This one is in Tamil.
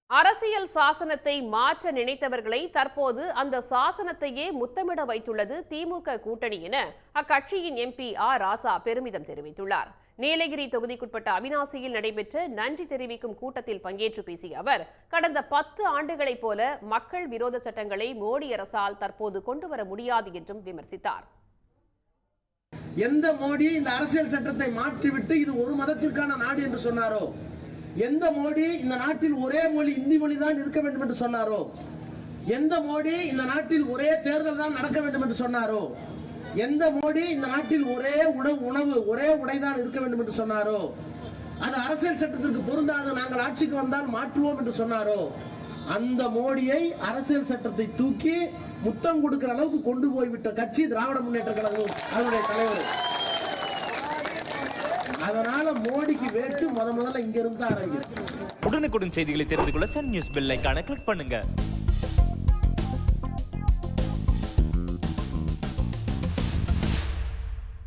அரசியல் சாசனத்தை மாற்ற நினைத்தவர்களை தற்போது அந்த சாசனத்தையே முத்தமிட வைத்துள்ளது திமுக கூட்டணி என அக்கட்சியின் எம்பி ராசா பெருமிதம் தெரிவித்துள்ளார். நீலகிரி தொகுதிக்குட்பட்ட அவிநாசியில் நடைபெற்ற நன்றி தெரிவிக்கும் கூட்டத்தில் பங்கேற்று பேசிய அவர், கடந்த 10 ஆண்டுகளைப் போல மக்கள் விரோத சட்டங்களை மோடி அரசால் தற்போது கொண்டுவர முடியாது என்றும் விமர்சித்தார். எந்த மோடி இந்த அரசியல் சட்டத்தை மாற்றிவிட்டு இது ஒரு மதத்திற்கான நாடு என்று சொன்னாரோ, எந்த மோடி இந்த நாட்டில் ஒரே மொழி இந்தி மொழி தான் இருக்க வேண்டும் என்று சொன்னாரோ, எந்த மோடி இந்த நாட்டில் ஒரே தேர்தல் தான் நடக்க வேண்டும் என்று சொன்னாரோ, எந்த மோடி இந்த நாட்டில் ஒரே உணவு ஒரே உடைதான் இருக்க வேண்டும் என்று சொன்னாரோ, அது அரசியல் சட்டத்திற்கு பொருந்தாது, நாங்கள் ஆட்சிக்கு வந்தால் மாற்றுவோம் என்று சொன்னாரோ, அந்த மோடியை அரசியல் சட்டத்தை தூக்கி முத்தம் கொடுக்கிற அளவுக்கு கொண்டு போய்விட்ட கட்சி திராவிட முன்னேற்ற கழகம், அதனுடைய தலைவர். அதனால மோடிக்கு வேட்டு முதல்ல இங்க இருந்து ஆரம்பிக்கும். உடனுக்குடன் செய்திகளை தெரிந்து கொள்ள சன் நியூஸ் பெல் ஐகானை கிளிக் பண்ணுங்க.